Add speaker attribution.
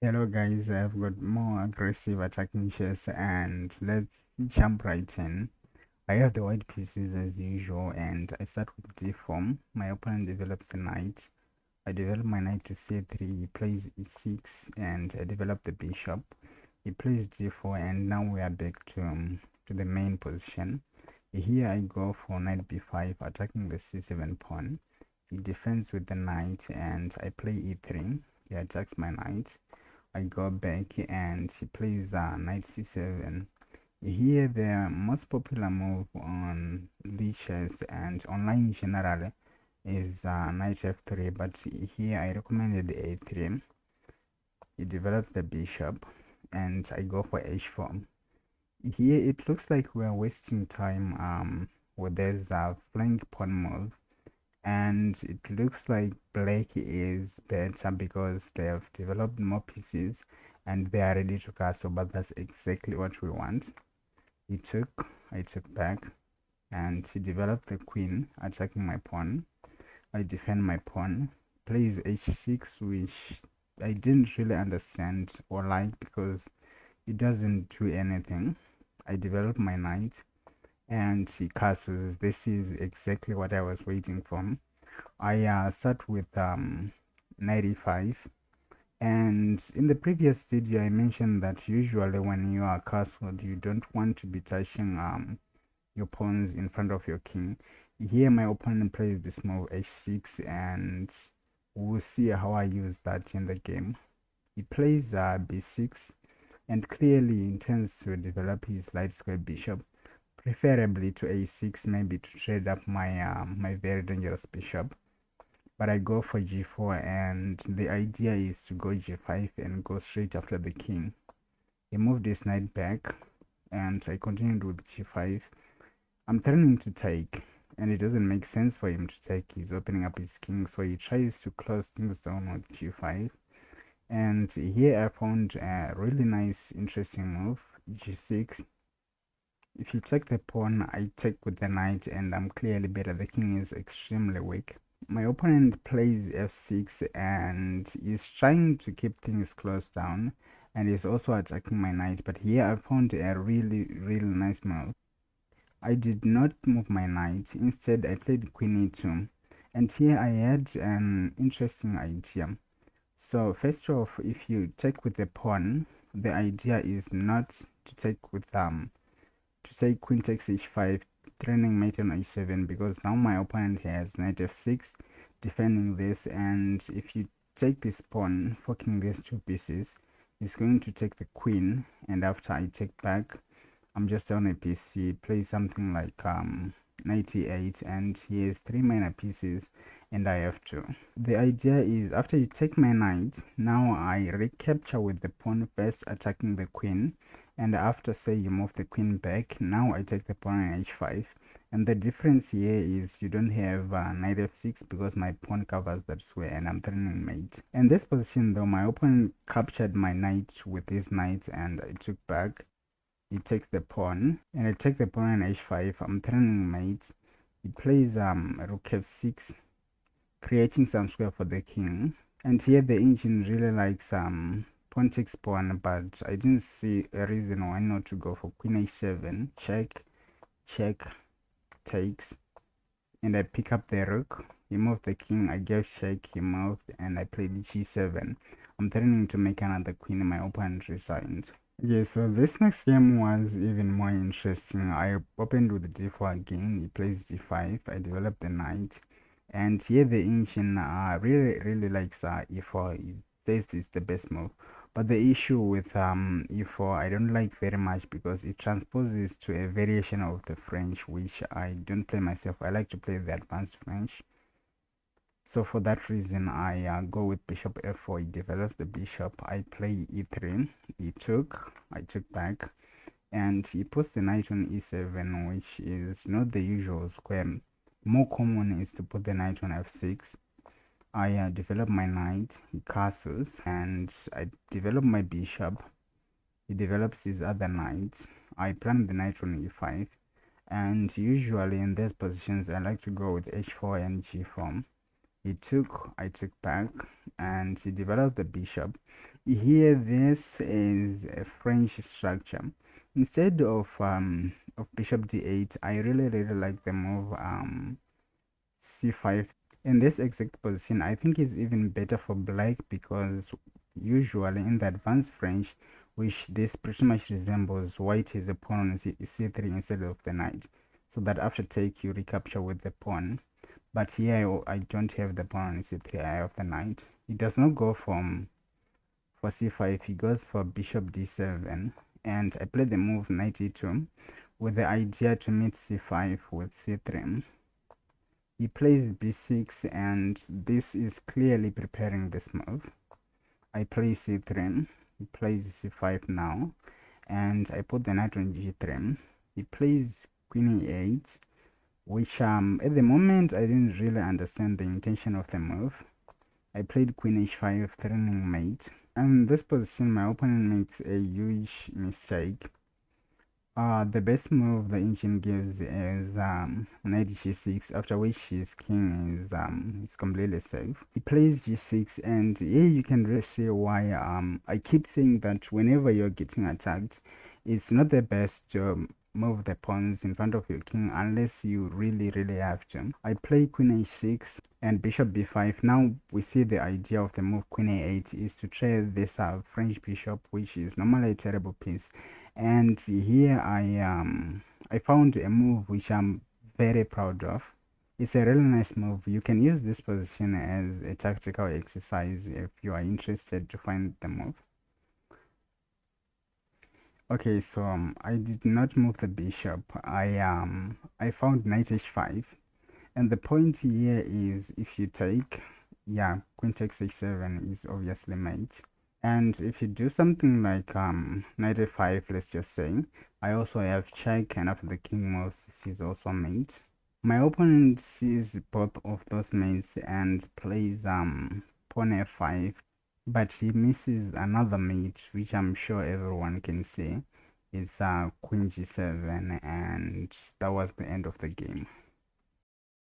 Speaker 1: Hello guys, I've got more aggressive attacking chess and let's jump right in. I have the white pieces as usual and I start with d4. My opponent develops the knight. I develop my knight to c3, he plays e6 and I develop the bishop. He plays d4 and now we are back to the main position. Here I go for knight b5 attacking the c7 pawn. He defends with the knight and I play e3. He attacks my knight. I go back and he plays knight c7. Here the most popular move on chess and online generally is knight f3, but here I recommended a3. He develops the bishop and I go for h4. Here it looks like we are wasting time with this flank pawn move, and it looks like black is better because they have developed more pieces and they are ready to castle, but that's exactly what we want. I took back and he developed the queen attacking my pawn. I defend my pawn, plays h6, which I didn't really understand or like because it doesn't do anything. I develop my knight and he castles. This is exactly what I was waiting for. I start with 95, and in the previous video I mentioned that usually when you are castled you don't want to be touching your pawns in front of your king. Here my opponent plays this move h6 and we'll see how I use that in the game. He plays b6 and clearly intends to develop his light square bishop, preferably to a6, maybe to trade up my very dangerous bishop. But I go for g4 and the idea is to go g5 and go straight after the king. He moved his knight back and I continued with g5. I'm threatening to take and it doesn't make sense for him to take. He's opening up his king, so he tries to close things down with g5. And here I found a really nice interesting move, g6. If you take the pawn, I take with the knight and I'm clearly better. The king is extremely weak. My opponent plays f6 and is trying to keep things closed down and is also attacking my knight, but here I found a really nice move. I did not move my knight, instead I played queen e2, and here I had an interesting idea. So first off, if you take with the pawn, the idea is not to take with to say queen takes h5, threatening mate on h7, because now my opponent has knight f6 defending this, and if you take this pawn, forking these two pieces, it's going to take the queen, and after I take back, I'm just on a PC, play something like 98, and he has three minor pieces and I have two. The idea is after you take my knight, now I recapture with the pawn first attacking the queen, and after say you move the queen back, now I take the pawn on h5. And the difference here is you don't have knight f6 because my pawn covers that square and I'm threatening mate. In this position though, my opponent captured my knight with his knight and I took back. He takes the pawn and I take the pawn on h5. I'm threatening mate. He plays rook f6, creating some square for the king. And here the engine really likes pawn takes pawn, but I didn't see a reason why not to go for queen a7, check, check, takes, and I pick up the rook. He moved the king, I gave check, he moved, and I played g7. I'm threatening to make another queen and my opponent resigned. Okay, so this next game was even more interesting. I opened with d4 again, he plays d5, I developed the knight, and here the engine really likes e4. It says it's the best move, but the issue with e4 I don't like very much because it transposes to a variation of the French, which I don't play myself. I like to play the advanced French. So for that reason, I go with bishop f4. He develops the bishop. I play e3. I took back, and he puts the knight on e7, which is not the usual square. More common is to put the knight on f6. I develop my knight. He castles, and I develop my bishop. He develops his other knight. I plant the knight on e5, and usually in these positions, I like to go with h4 and g4. I took back and he developed the bishop. Here, this is a French structure. Instead of bishop d8, I really like the move c5. In this exact position, I think is even better for black because usually in the advanced French, which this pretty much resembles, white has a pawn on c3 instead of the knight, so that after take you recapture with the pawn. But here I don't have the pawn on c3, I have the knight. It does not go for c5, he goes for bishop d7, and I play the move knight e2 with the idea to meet c5 with c3. He plays b6, and this is clearly preparing this move. I play c3, he plays c5 now, and I put the knight on g3. He plays queen e8, which at the moment I didn't really understand the intention of the move. I played queen h5, threatening mate. And this position, my opponent makes a huge mistake. The best move the engine gives is knight g6, after which his king is completely safe. He plays g6, and here you can really see why I keep saying that whenever you're getting attacked, it's not the best to move the pawns in front of your king unless you really have to. I play queen h6 and bishop b5. Now we see the idea of the move queen a8 is to trade this French bishop, which is normally a terrible piece. And here I found a move which I'm very proud of. It's a really nice move. You can use this position as a tactical exercise if you are interested to find the move. Okay, so I did not move the bishop. I found knight h5, and the point here is if you take, yeah, queen takes h7 is obviously mate. And if you do something like knight a5, let's just say, I also have check, and after the king moves, this is also mate. My opponent sees both of those mates and plays pawn f5, but he misses another mate, which I'm sure everyone can see. It's queen g7, and that was the end of the game.